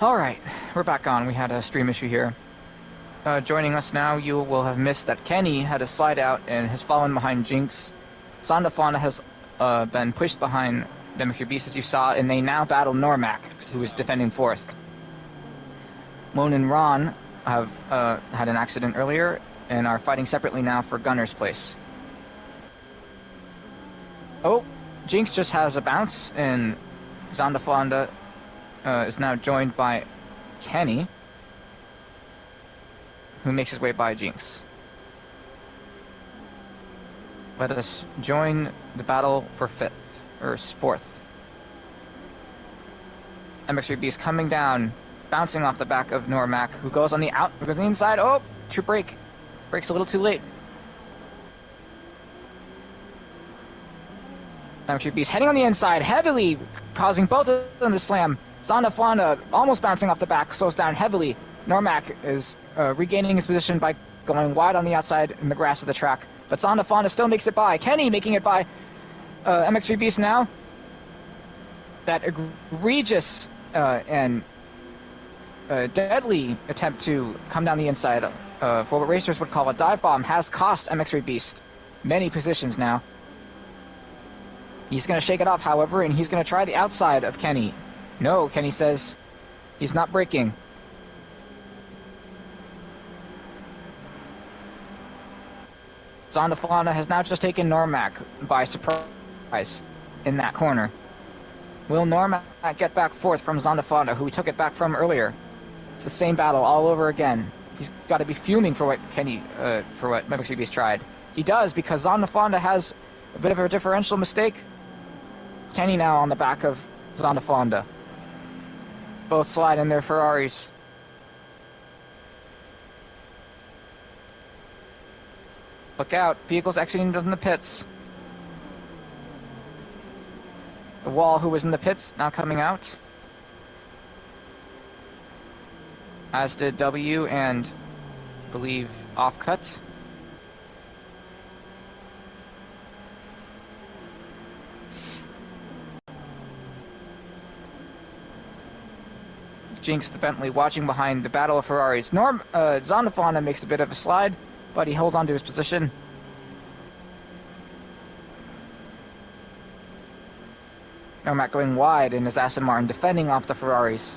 Alright, we're back on. We had a stream issue here. Joining us now, you will have missed that Kenny had a slide out and has fallen behind Jinx. Zonda Fauna has been pushed behind the Mixture Beast, as you saw, and they now battle Normac, who is defending fourth. Moan and Ron have had an accident earlier and are fighting separately now for Gunner's place. Oh, Jinx just has a bounce, and Zonda Fauna is now joined by Kenny, who makes his way by Jinx. Let us join the battle for fourth. MX3 Beast coming down, bouncing off the back of Normac, who goes on the inside. Oh, true break. Breaks a little too late. MX3 Beast heading on the inside, heavily causing both of them to slam. Zonda Fauna almost bouncing off the back, slows down heavily. Normac is regaining his position by going wide on the outside in the grass of the track. But Zonda Fauna still makes it by. Kenny making it by MX3 Beast now. That egregious and deadly attempt to come down the inside for what racers would call a dive bomb has cost MX3 Beast many positions now. He's going to shake it off, however, and he's going to try the outside of Kenny. No, Kenny says he's not braking. Zonda Fauna has now just taken Normac by surprise in that corner. Will Normac get back fourth from Zonda Fauna, who he took it back from earlier? It's the same battle all over again. He's got to be fuming for what MX3 Beast tried. He does, because Zonda Fauna has a bit of a differential mistake. Kenny now on the back of Zonda Fauna. Both slide in their Ferraris. Look out, vehicles exiting from the pits. The Wall, who was in the pits, now coming out. As did W and, I believe, Offcut. Jinx the Bentley watching behind the battle of Ferraris. Zonda Fauna makes a bit of a slide, but he holds on to his position. Normac going wide in his Aston Martin, defending off the Ferraris.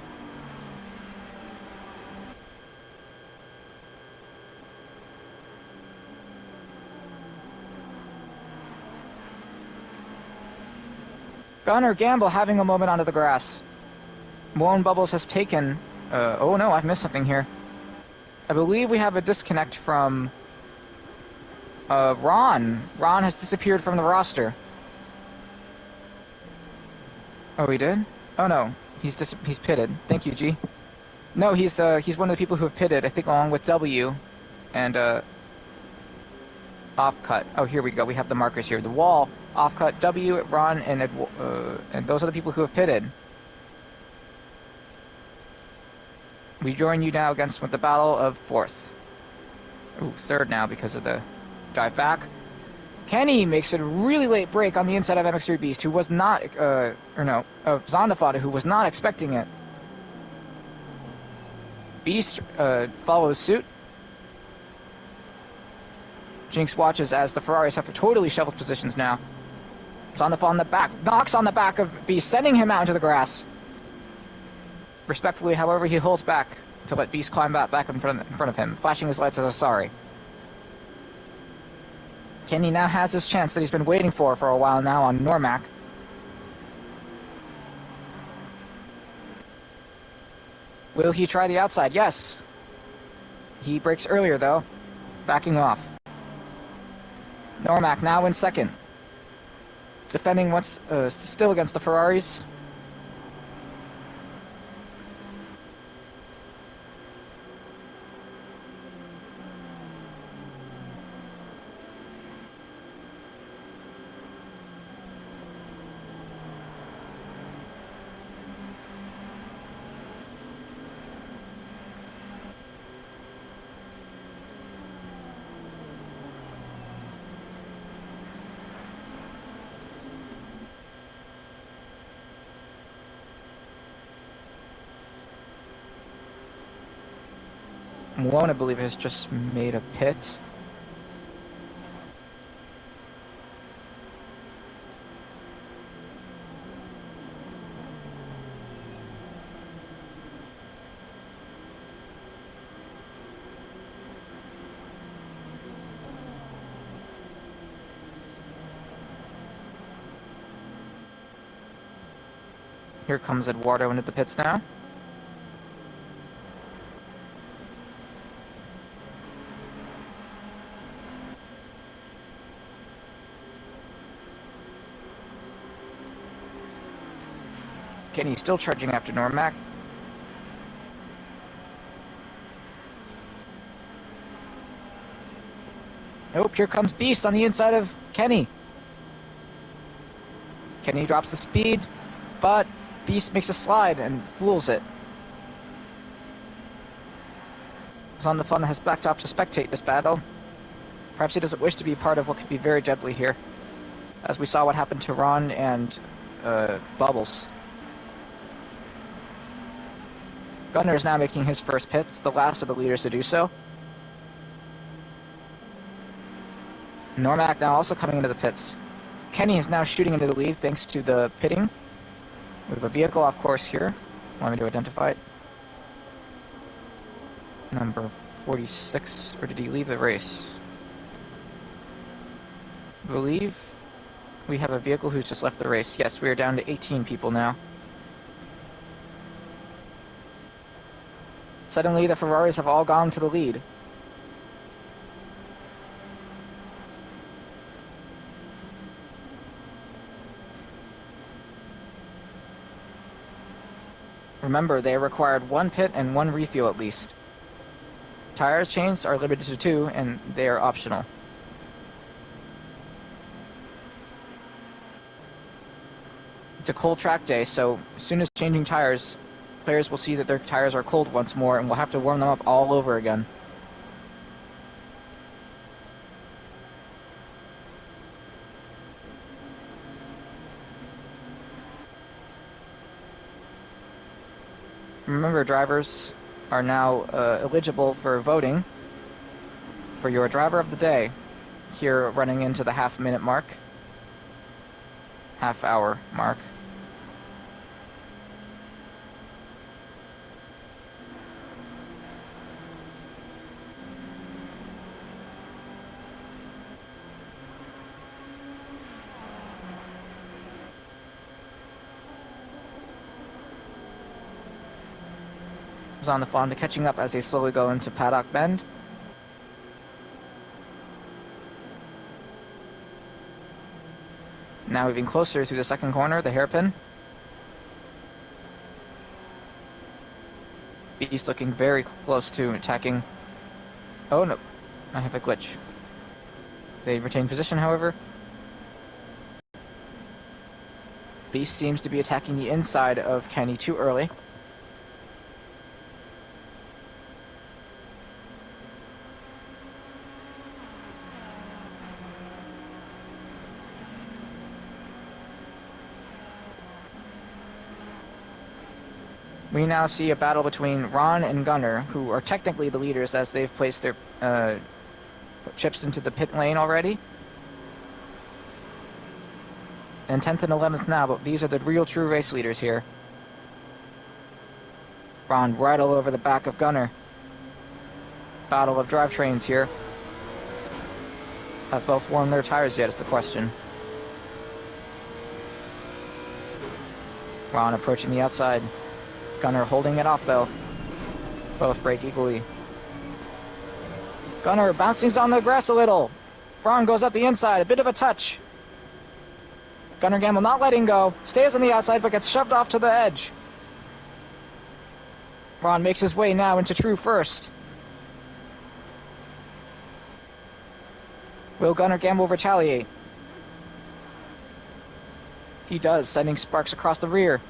Gunner Gamble having a moment onto the grass. Blown Bubbles has taken... oh no, I've missed something here. I believe we have a disconnect from... Ron. Ron has disappeared from the roster. Oh, he did? Oh no, he's pitted. Thank you, G. No, he's one of the people who have pitted, I think along with W and Offcut. Oh, here we go, we have the markers here. The Wall, Offcut, W, Ron, and those are the people who have pitted. We join you now with the battle of fourth. Ooh, third now because of the drive back. Kenny makes a really late break on the inside of MX3 Beast, who was not, Zonda Fauna, who was not expecting it. Beast follows suit. Jinx watches as the Ferraris have totally shuffled positions now. Zonda Fauna on the back, knocks on the back of Beast, sending him out into the grass. Respectfully, however, he holds back to let Beast climb back in front of him, flashing his lights as a sorry. Kenny now has his chance that he's been waiting for a while now on Normac. Will he try the outside? Yes. He breaks earlier, though, backing off. Normac now in second. Defending what's still against the Ferraris. Malone, I believe, has just made a pit. Here comes Eduardo into the pits now. Kenny still charging after Normac. Oh, here comes Beast on the inside of Kenny. Kenny drops the speed, but Beast makes a slide and fools it. Zonda has backed off to spectate this battle. Perhaps he doesn't wish to be part of what could be very deadly here, as we saw what happened to Ron and Bubbles. Gunner is now making his first pits, the last of the leaders to do so. Normac now also coming into the pits. Kenny is now shooting into the lead thanks to the pitting. We have a vehicle off course here. Want me to identify it? Number 46, or did he leave the race? I believe we have a vehicle who's just left the race. Yes, we are down to 18 people now. Suddenly, the Ferraris have all gone to the lead. Remember, they required 1 pit and 1 refuel at least. Tires chains are limited to 2, and they are optional. It's a cold track day, so as soon as changing tires, players will see that their tires are cold once more, and will have to warm them up all over again. Remember, drivers are now eligible for voting for your driver of the day, here running into the half-minute mark. Half-hour mark. On the Fonda catching up as they slowly go into Paddock Bend. Now moving closer through the second corner, the hairpin. Beast looking very close to attacking. Oh no, I have a glitch. They retain position, however. Beast seems to be attacking the inside of Kenny too early. We now see a battle between Ron and Gunner, who are technically the leaders as they've placed their chips into the pit lane already. And 10th and 11th now, but these are the real true race leaders here. Ron right all over the back of Gunner. Battle of drivetrains here. Have both warmed their tires yet is the question. Ron approaching the outside. Gunner holding it off though. Both brake equally. Gunner bouncing on the grass a little. Ron goes up the inside, a bit of a touch. Gunner Gamble not letting go. Stays on the outside but gets shoved off to the edge. Ron makes his way now into true first. Will Gunner Gamble retaliate? He does, sending sparks across the rear.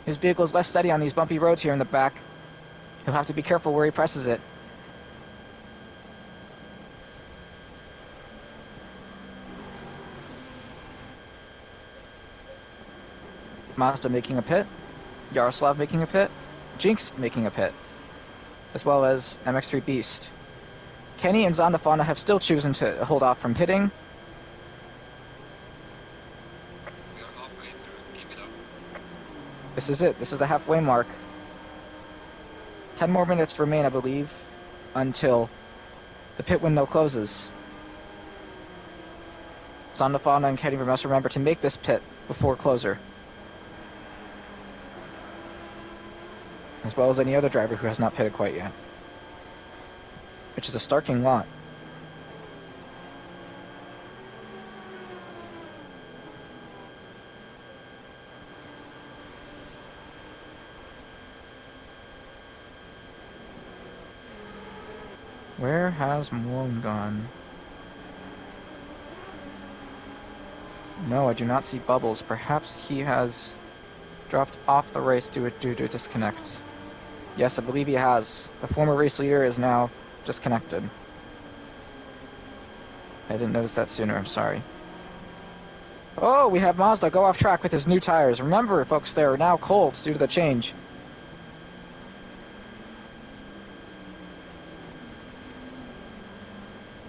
His vehicle is less steady on these bumpy roads here in the back. He'll have to be careful where he presses it. Mazda making a pit. Yaroslav making a pit, Jinx making a pit, as well as MX3 Beast. Kenny and Zondafana have still chosen to hold off from pitting. We are halfway through. Keep it up. This is it. This is the halfway mark. 10 more minutes remain, I believe, until the pit window closes. Zondafana and Kenny must remember to make this pit before closer, as well as any other driver who has not pitted quite yet, which is a starking lot. Where has Malone gone? No, I do not see Bubbles. Perhaps he has dropped off the race due to a disconnect. Yes, I believe he has. The former race leader is now disconnected. I didn't notice that sooner, I'm sorry. Oh, we have Mazda go off track with his new tires. Remember, folks, they are now cold due to the change.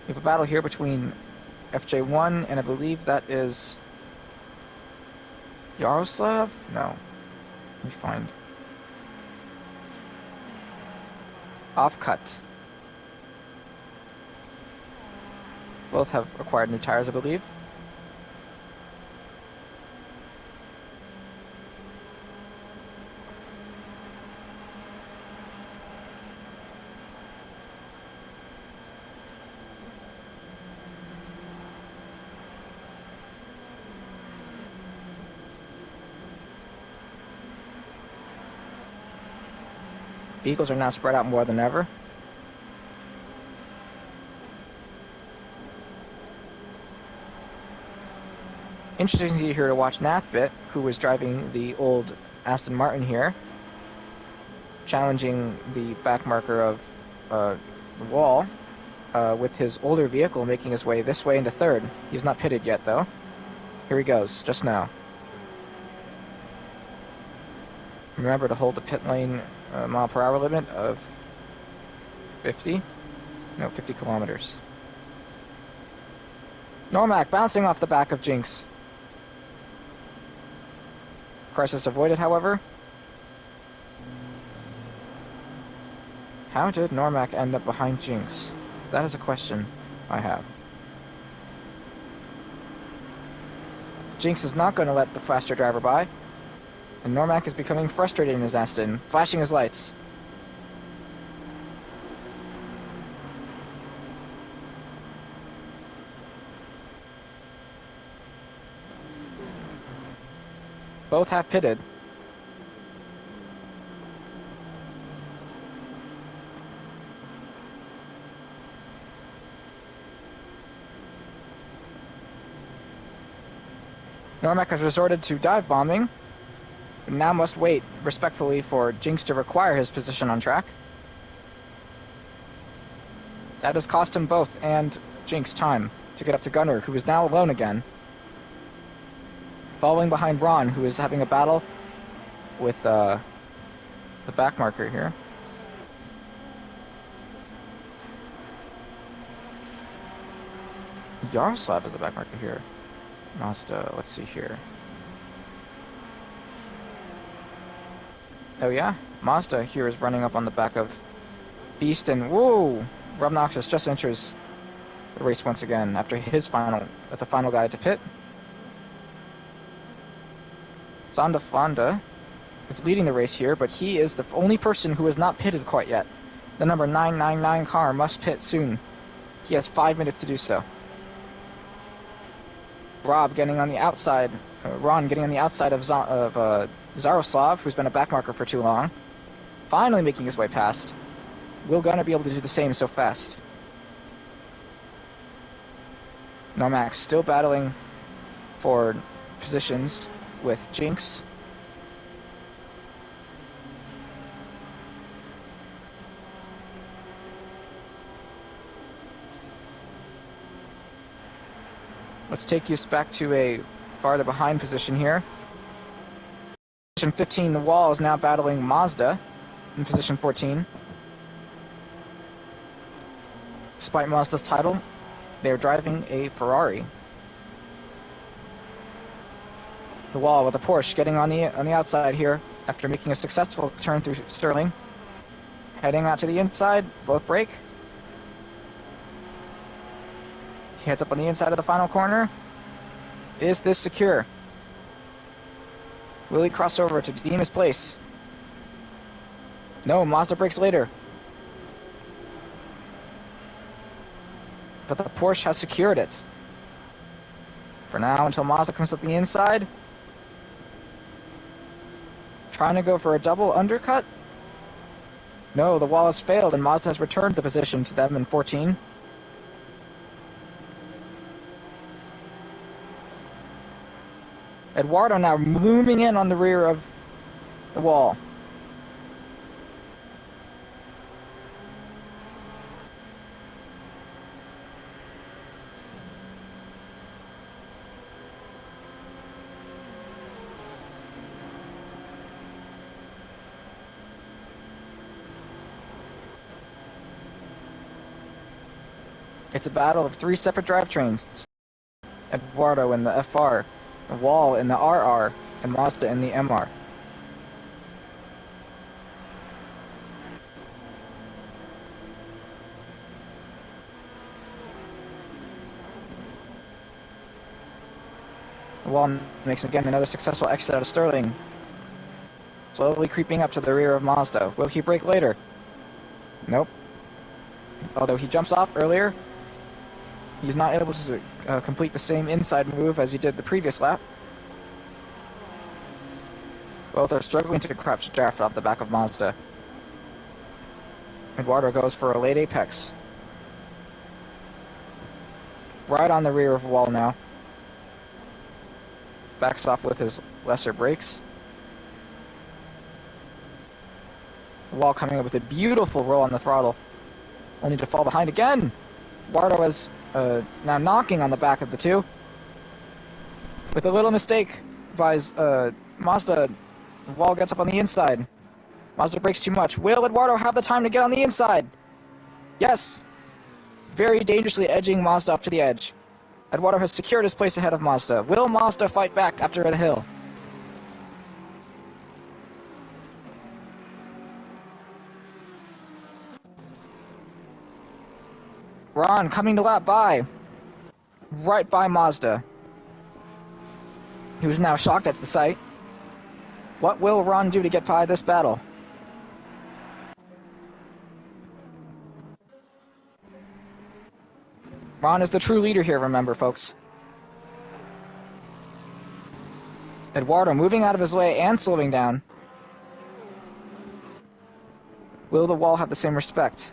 We have a battle here between FJ1 and I believe that is Yaroslav? No. Let me find. Offcut. Both have acquired new tires, I believe. Vehicles are now spread out more than ever. Interesting here to watch Nathbit, who was driving the old Aston Martin here, challenging the back marker of the wall with his older vehicle, making his way this way into third. He's not pitted yet, though. Here he goes, just now. Remember to hold the pit lane mile per hour limit of 50 kilometers. Normac bouncing off the back of Jinx. Crisis avoided, however. How did Normac end up behind Jinx? That is a question I have. Jinx is not going to let the faster driver by, and Normac is becoming frustrated in his Aston, flashing his lights. Both have pitted. Normac has resorted to dive bombing, but now must wait respectfully for Jinx to require his position on track. That has cost him both and Jinx time to get up to Gunner, who is now alone again. Following behind Ron, who is having a battle with the back marker here. Yaroslav is the back marker here. Mazda, let's see here. Oh yeah, Mazda here is running up on the back of Beast, and whoa! Rob Noxious just enters the race once again after the final guy to pit. Zonda Fonda is leading the race here, but he is the only person who has not pitted quite yet. The number 999 car must pit soon. He has 5 minutes to do so. Rob getting on the outside, Ron getting on the outside of Zaroslav, who's been a backmarker for too long. Finally making his way past. Will Gunner be able to do the same so fast? Normac still battling for positions with Jinx. Let's take you back to a farther behind position here. position 15, the Wall is now battling Mazda in position 14. Despite Mazda's title, they are driving a Ferrari. The Wall with a Porsche getting on the outside here after making a successful turn through Sterling. Heading out to the inside, both brake. He heads up on the inside of the final corner. Is this secure? Will he cross over to redeem his place? No, Mazda brakes later. But the Porsche has secured it. For now, until Mazda comes up the inside. Trying to go for a double undercut? No, the Wall has failed and Mazda has returned the position to them in 14. Eduardo now looming in on the rear of the Wall. It's a battle of 3 separate drivetrains. Eduardo in the FR, the Wall in the RR, and Mazda in the MR. The Wall makes again another successful exit out of Sterling. Slowly creeping up to the rear of Mazda. Will he brake later? Nope. Although he jumps off earlier, he's not able to complete the same inside move as he did the previous lap. Both are struggling to crouch draft off the back of Mazda. Eduardo goes for a late apex. Right on the rear of the Wall now. Backs off with his lesser brakes. The Wall coming up with a beautiful roll on the throttle. Only to fall behind again. Eduardo is now knocking on the back of the two. With a little mistake by Mazda, the Wall gets up on the inside. Mazda brakes too much. Will Eduardo have the time to get on the inside? Yes! Very dangerously edging Mazda up to the edge. Eduardo has secured his place ahead of Mazda. Will Mazda fight back after the hill? Ron coming to lap by. Right by Mazda. He was now shocked at the sight. What will Ron do to get by this battle? Ron is the true leader here, remember, folks. Eduardo moving out of his way and slowing down. Will the Wall have the same respect?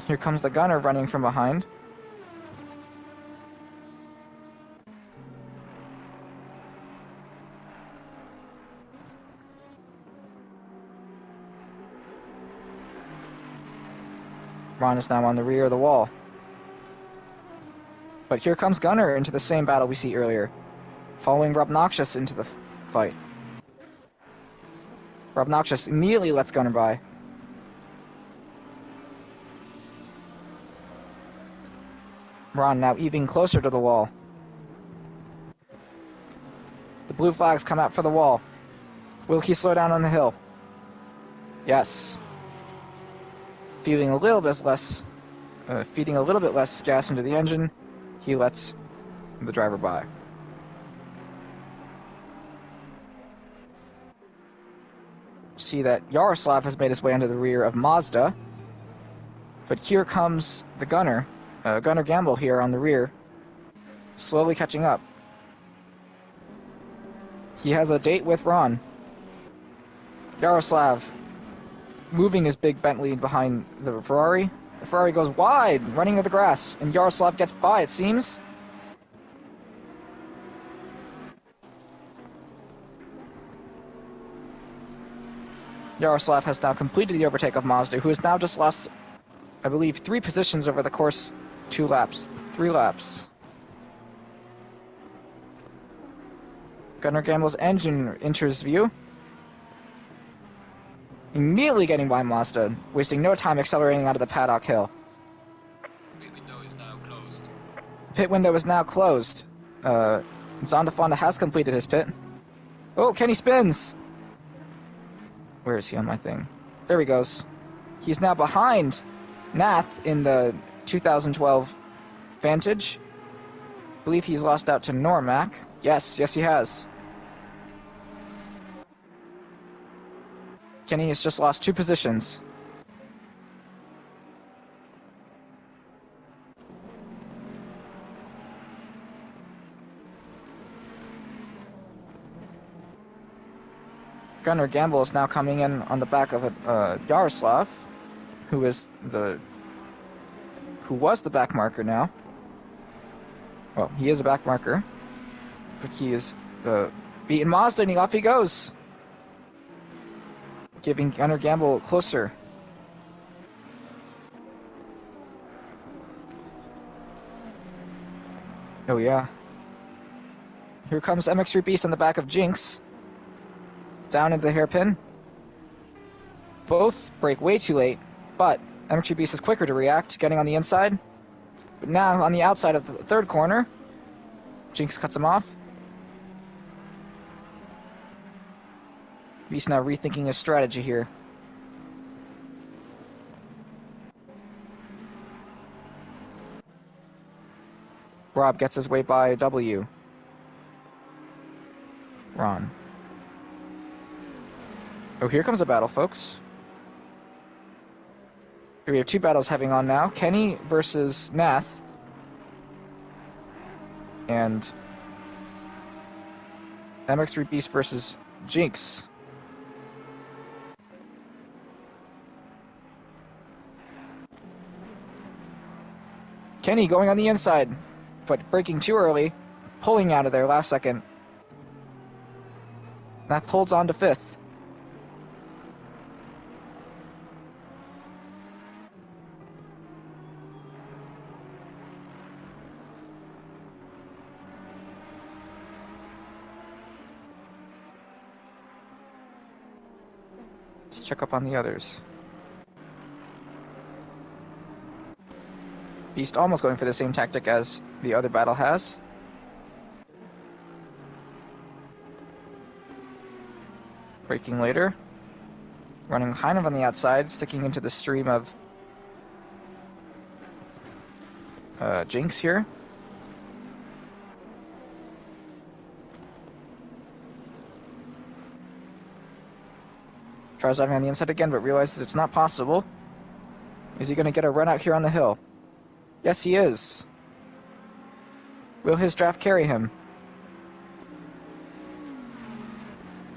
Here comes the gunner running from behind. Ron is now on the rear of the Wall. But here comes Gunner into the same battle we see earlier, following Rob Noxious into the fight. Rob Noxious immediately lets Gunner by. Ron now even closer to the Wall. The blue flags come out for the Wall. Will he slow down on the hill? Yes. Feeding a little bit less gas into the engine, he lets the driver by. See that Yaroslav has made his way into the rear of Mazda, but here comes the Gunner. Gunner Gamble here on the rear, slowly catching up. He has a date with Ron. Yaroslav moving his big Bentley behind the Ferrari. The Ferrari goes wide, running into the grass, and Yaroslav gets by, it seems. Yaroslav has now completed the overtake of Mazda, who has now just lost, I believe, 3 positions over the course, 2 laps, 3 laps. Gunnar Gamble's engine enters view. Immediately getting by Mazda, wasting no time accelerating out of the paddock hill. Pit window is now closed. Pit window is now closed. Zonda Fonda has completed his pit. Oh, Kenny spins! Where is he on my thing? There he goes. He's now behind Nath in the 2012 Vantage. I believe he's lost out to Normac. Yes, he has. Kenny has just lost 2 positions. Gunnar Gamble is now coming in on the back of Yaroslav, who was the back marker now. Well, he is a back marker, but he is beating Mazda, and off he goes, giving Gunnar Gamble closer. Oh yeah. Here comes MX3 Beast on the back of Jinx. Down into the hairpin. Both brake way too late, but MX3 Beast is quicker to react, getting on the inside. But now on the outside of the 3rd corner, Jinx cuts him off. Beast now rethinking his strategy here. Rob gets his way by W. Ron. Oh, here comes a battle, folks. Here we have 2 battles having on now. Kenny versus Nath. And MX3 Beast versus Jinx. Kenny going on the inside, but braking too early, pulling out of there last second. Nath holds on to 5th. Let's check up on the others. Beast almost going for the same tactic as the other battle has. Braking later. Running kind of on the outside, sticking into the stream of Jinx here. Tries driving on the inside again, but realizes it's not possible. Is he going to get a run out here on the hill? Yes, he is. Will his draft carry him?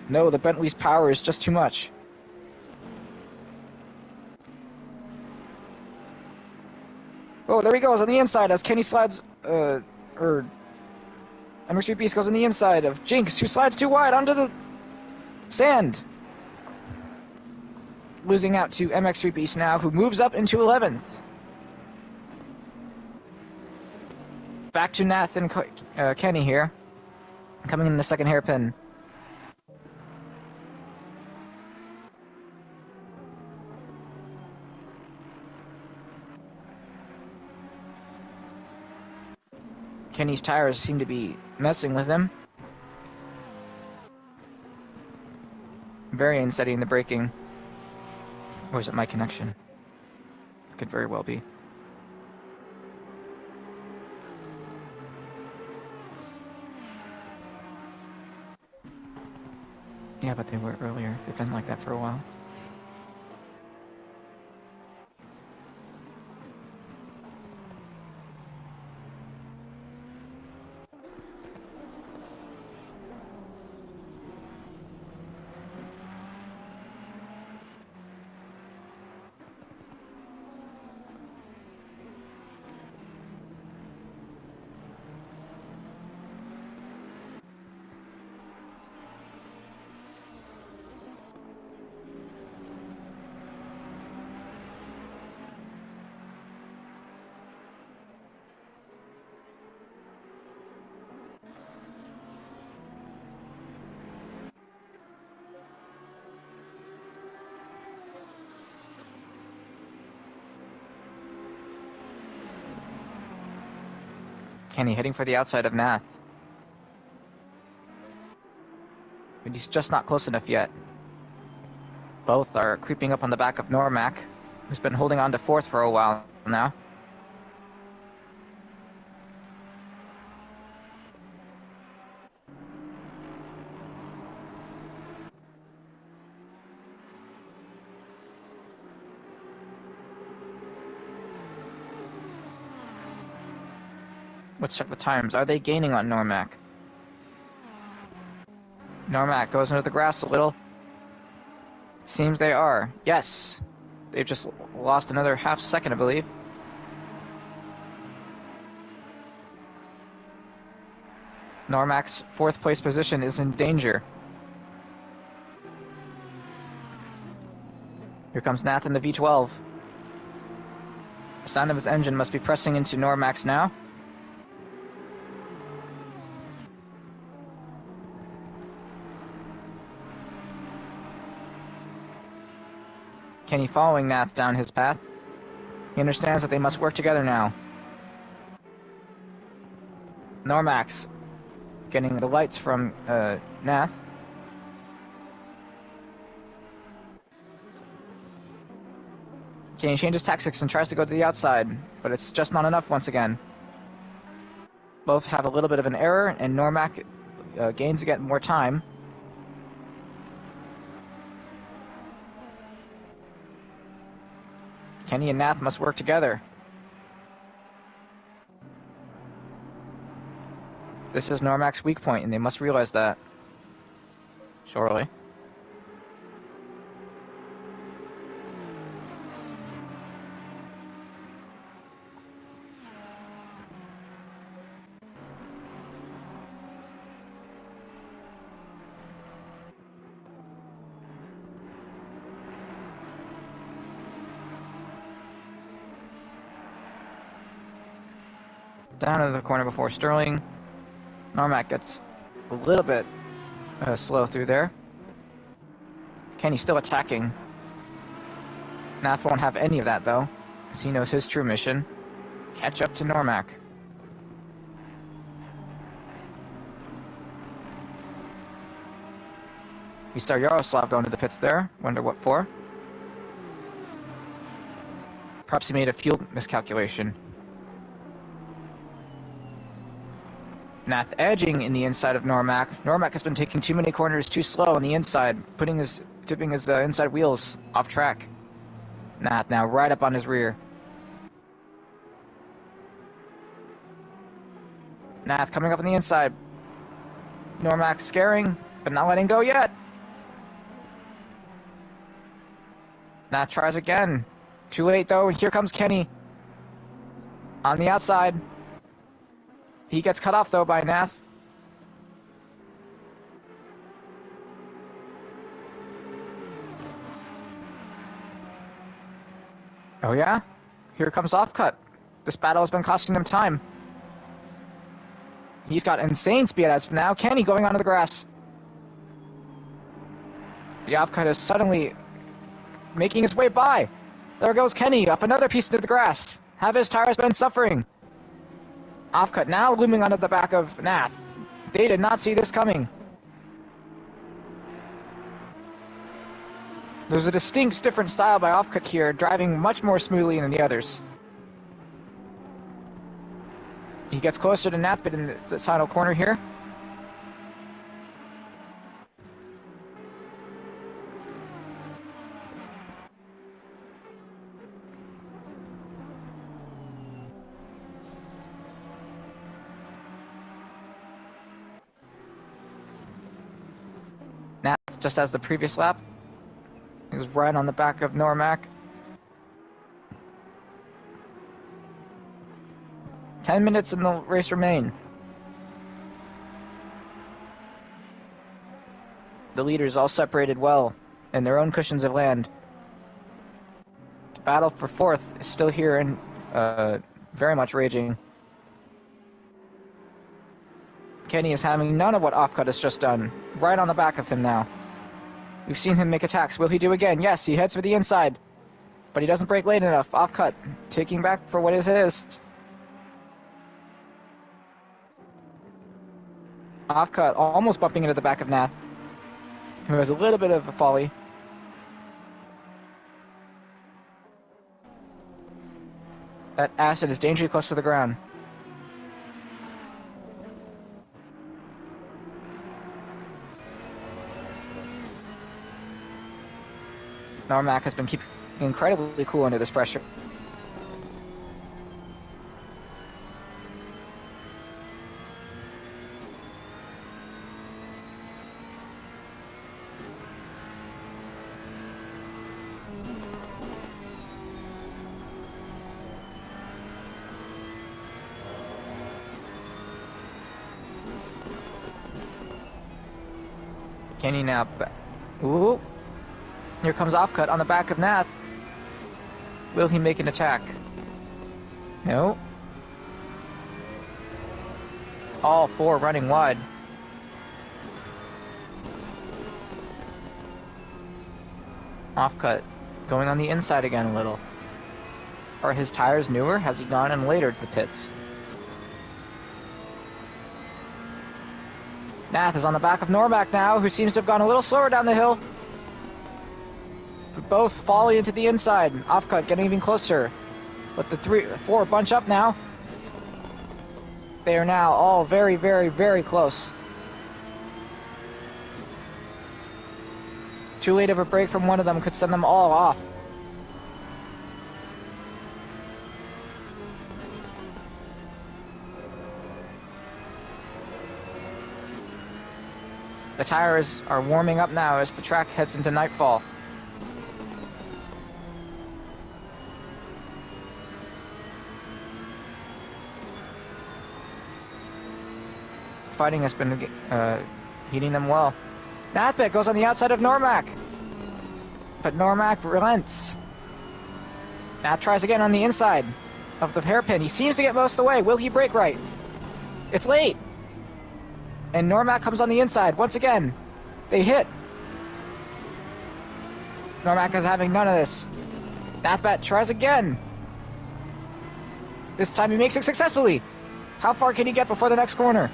No, the Bentley's power is just too much. Oh, there he goes on the inside as Kenny slides, MX3 Beast goes on the inside of Jinx, who slides too wide onto the sand. Losing out to MX3 Beast now, who moves up into 11th. Back to Nath and Kenny here. Coming in the 2nd hairpin. Kenny's tires seem to be messing with him. Very unsteady in the braking. Or is it my connection? It could very well be. Yeah, but they were earlier. They've been like that for a while. Kenny heading for the outside of Nath. But he's just not close enough yet. Both are creeping up on the back of Normac, who's been holding on to fourth for a while now. Let's check the times. Are they gaining on Normac? Normac goes into the grass a little. It seems they are. Yes! They've just lost another half second, I believe. Normac's fourth place position is in danger. Here comes Nath in the V12. The sound of his engine must be pressing into Normac's now. Kenny following Nath down his path. He understands that they must work together now. Normac's getting the lights from Nath. Kenny changes tactics and tries to go to the outside, but it's just not enough once again. Both have a little bit of an error, and Normac gains again more time. Kenny and Nath must work together. This is Normac's weak point, and they must realize that. Surely. Down into the corner before Sterling. Normac gets a little bit slow through there. Kenny's still attacking. Nath won't have any of that, though, because he knows his true mission. Catch up to Normac. We saw Yaroslav going to the pits there. Wonder what for. Perhaps he made a fuel miscalculation. Nath edging in the inside of Normac. Normac has been taking too many corners too slow on the inside, tipping his inside wheels off track. Nath now right up on his rear. Nath coming up on the inside. Normac scaring, but not letting go yet. Nath tries again. Too late though, and here comes Kenny. On the outside. He gets cut off, though, by Nath. Oh, yeah? Here comes Offcut. This battle has been costing them time. He's got insane speed as of now. Kenny going onto the grass. The Offcut is suddenly making his way by. There goes Kenny off another piece of the grass. Have his tires been suffering? Offcut now looming onto the back of Nath. They did not see this coming. There's a distinct different style by Offcut here, driving much more smoothly than the others. He gets closer to Nath, but in the final corner here. Nath, just as the previous lap, he was right on the back of Normac. 10 minutes in the race remain. The leaders all separated well in their own cushions of land. The battle for fourth is still here and very much raging. Kenny is having none of what Offcut has just done. Right on the back of him now. We've seen him make attacks. Will he do again? Yes, he heads for the inside. But he doesn't brake late enough. Offcut, taking back for what is his. Off-cut, almost bumping into the back of Nath, who has a little bit of a folly. That Asset is dangerously close to the ground. Normac has been keeping incredibly cool under this pressure. Kenny now. Ooh. Here comes Offcut on the back of Nath. Will he make an attack? No. All four running wide. Offcut going on the inside again a little. Are his tires newer? Has he gone in later to the pits? Nath is on the back of Normac now, who seems to have gone a little slower down the hill. Both falling into the inside. Offcut getting even closer. But the four bunch up now. They are now all very, very, very close. Too late of a break from one of them could send them all off. The tires are warming up now as the track heads into nightfall. Fighting has been heating them well. Nathbit goes on the outside of Normac, but Normac relents. Nath tries again on the inside of the hairpin. He seems to get most of the way. Will he brake right? It's late. And Normac comes on the inside once again. They hit. Normac is having none of this. Nathbat tries again. This time he makes it successfully. How far can he get before the next corner?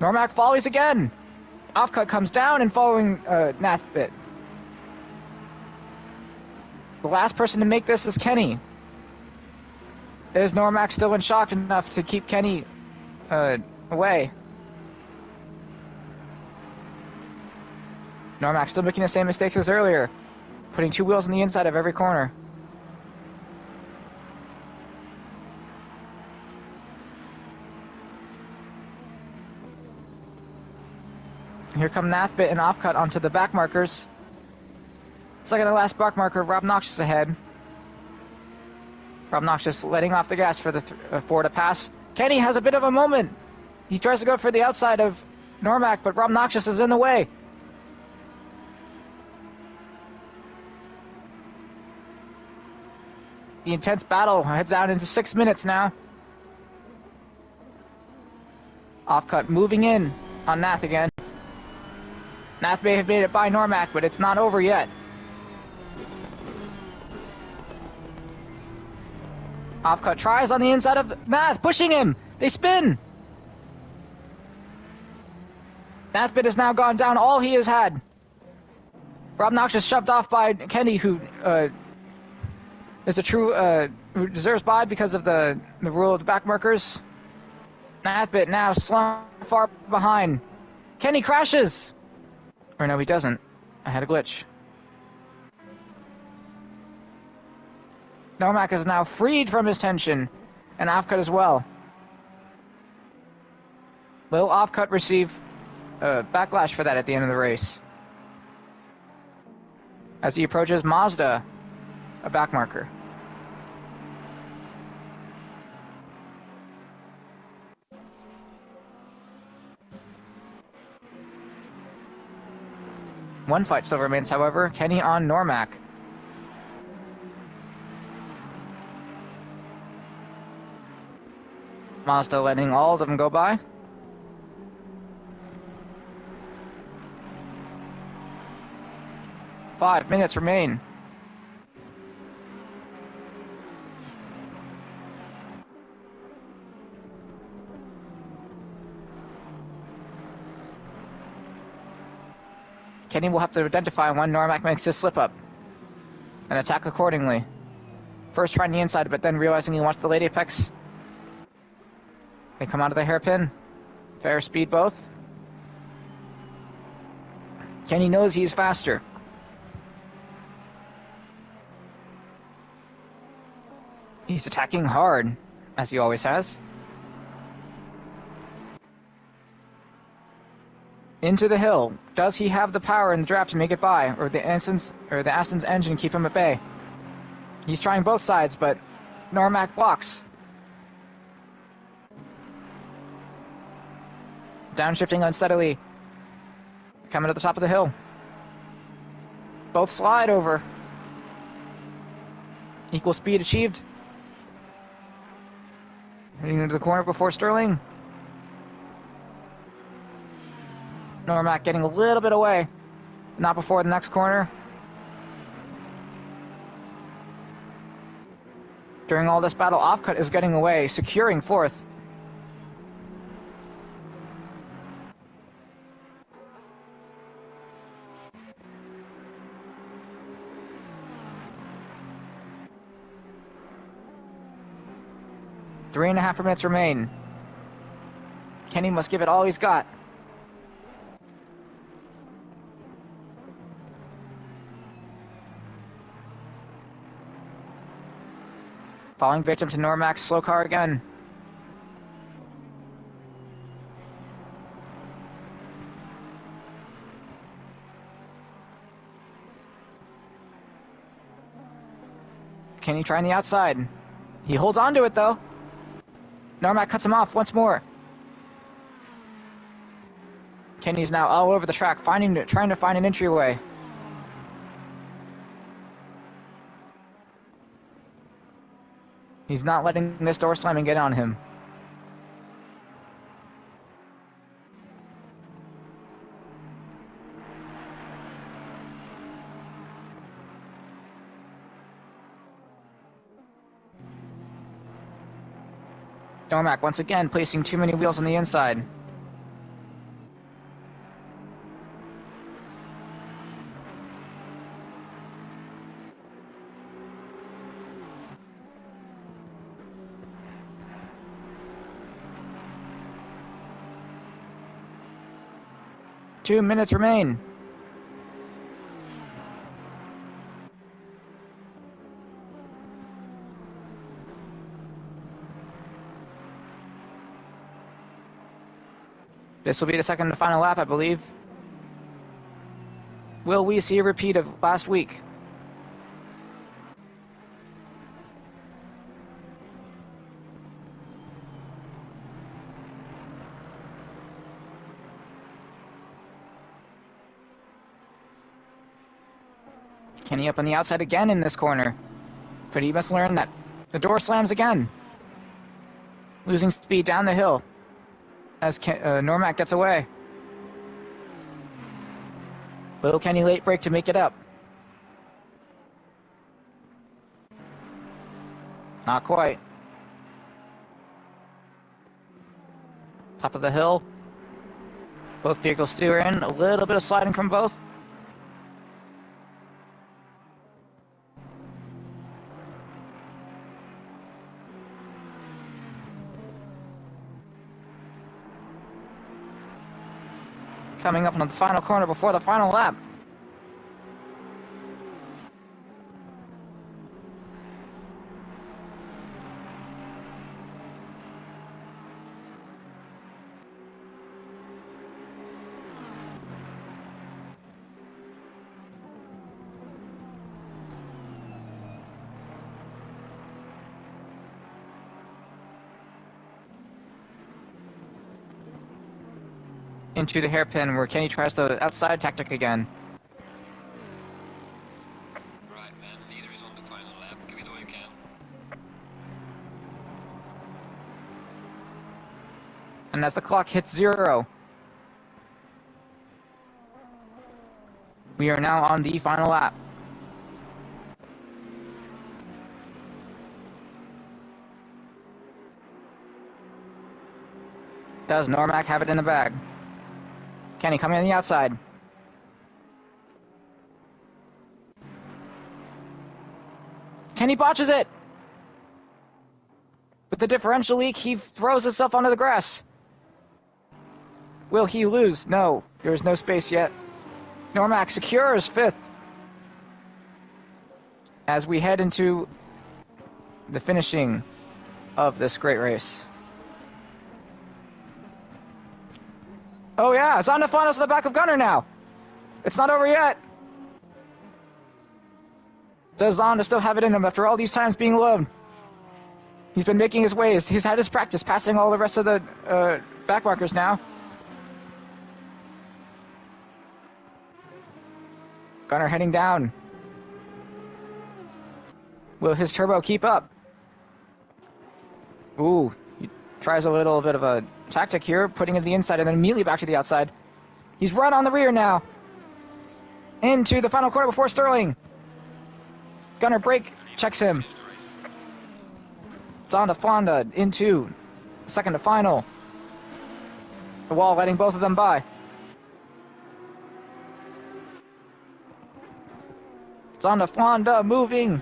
Normac follies again. Offcut comes down and following Nathbit. The last person to make this is Kenny. Is Normac still in shock enough to keep Kenny away? Normac still making the same mistakes as earlier, putting two wheels on the inside of every corner. Here come Nathbit and Offcut onto the back markers. Second to last back marker, Rob Noxious ahead. Rob Noxious letting off the gas for the four to pass. Kenny has a bit of a moment. He tries to go for the outside of Normac, but Rob Noxious is in the way. The intense battle heads out into 6 minutes now. Offcut moving in on Nath again. Nath may have made it by Normac, but it's not over yet. Offcut tries on the inside of Nath, pushing him. They spin. Nathbit has now gone down all he has had. Rob Noxious shoved off by Kenny, who is a true who deserves by because of the rule of the back markers. Nathbit now slung far behind. Kenny crashes. Or no, he doesn't. I had a glitch. Normac is now freed from his tension, and Offcut as well. Will Offcut receive backlash for that at the end of the race? As he approaches Mazda, a back marker. One fight still remains, however. Kenny on Normac. Mazda letting all of them go by. Five minutes remain. Kenny will have to identify when Normac makes his slip up and attack accordingly. First trying the inside, but then realizing he wants the late apex. They come out of the hairpin. Fair speed both. Kenny knows he's faster. He's attacking hard, as he always has. Into the hill. Does he have the power in the draft to make it by, or the Aston's engine keep him at bay? He's trying both sides, but Normac blocks. Downshifting unsteadily. Coming to the top of the hill. Both slide over. Equal speed achieved. Heading into the corner before Sterling. Normac getting a little bit away. Not before the next corner. During all this battle, Offcut is getting away, securing fourth. Three and a half minutes remain. Kenny must give it all he's got. Falling victim to Normac's slow car again. Kenny trying the outside. He holds on to it though. Normac cuts him off once more. Kenny's now all over the track, trying to find an entryway. He's not letting this door slamming get on him. Normac once again placing too many wheels on the inside. Two minutes remain. This will be the second and final lap, I believe. Will we see a repeat of last week? Kenny up on the outside again in this corner. But he must learn that the door slams again. Losing speed down the hill as Normac gets away. Will Kenny late break to make it up? Not quite. Top of the hill. Both vehicles steer in. A little bit of sliding from both. Coming up on the final corner before the final lap. Into the hairpin where Kenny tries the outside tactic again. Right, man. Leader is on the final lap. Give it all you can. And as the clock hits 0, we are now on the final lap. Does Normac have it in the bag? Kenny coming on the outside. Kenny botches it! With the differential leak, he throws himself onto the grass. Will he lose? No. There is no space yet. Normac secures 5th. As we head into the finishing of this great race. Oh yeah, Zonda Fonda's in the back of Gunner now. It's not over yet. Does Zonda still have it in him after all these times being alone? He's been making his ways. He's had his practice, passing all the rest of the backmarkers now. Gunner heading down. Will his turbo keep up? Ooh, he tries a little bit of a tactic here, putting it to the inside and then immediately back to the outside. He's right on the rear now. Into the final corner before Sterling. Gunner brake, checks him. Zonda Fonda into second to final. The wall letting both of them by. Zonda Fonda moving,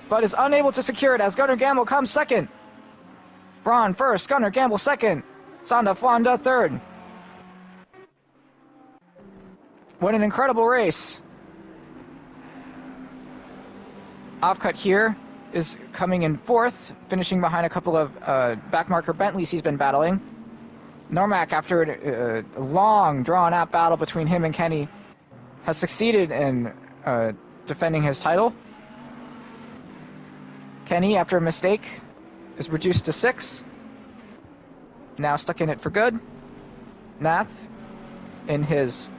but is unable to secure it as Gunner Gamble comes second. Braun first, Gunner Gamble second. Zonda Fonda third. What an incredible race. Offcut here is coming in 4th, finishing behind a couple of backmarker Bentleys he's been battling. Normac, after a long, drawn-out battle between him and Kenny, has succeeded in defending his title. Kenny, after a mistake, is reduced to 6. Now stuck in it for good. Nath, in his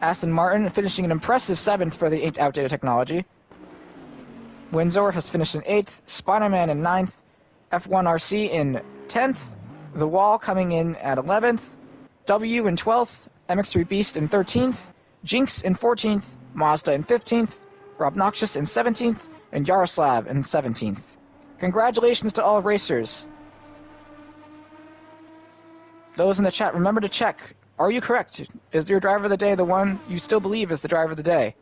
Aston Martin, finishing an impressive 7th for the outdated technology. Windsor has finished in 8th, Spider-Man in 9th, F1 RC in 10th, The Wall coming in at 11th, W in 12th, MX3 Beast in 13th, Jinx in 14th, Mazda in 15th, Rob Noxious in 17th, and Yaroslav in 17th. Congratulations to all racers. Those in the chat, remember to check. Are you correct? Is your driver of the day the one you still believe is the driver of the day?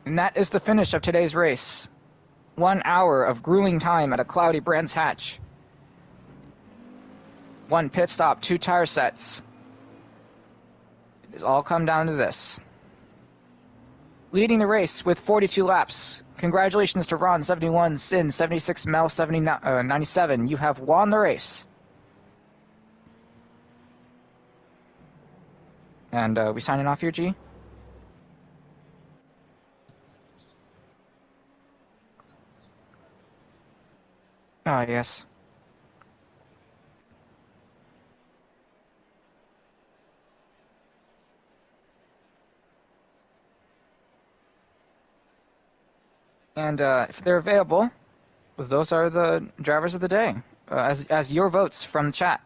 And that is the finish of today's race. 1 hour of grueling time at a cloudy Brands Hatch. 1 pit stop, 2 tire sets. It has all come down to this. Leading the race with 42 laps. Congratulations to Ron 71, Sin 76, Mel 97. You have won the race. And we signing off here, G? Ah, yes. And if they're available, those are the drivers of the day, as your votes from the chat.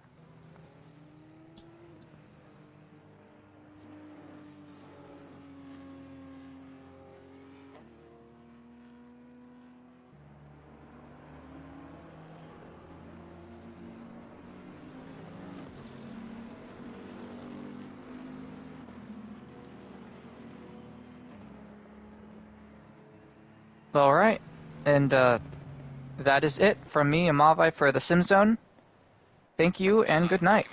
All right, and that is it from me and Mavai for the SimZone. Thank you and good night.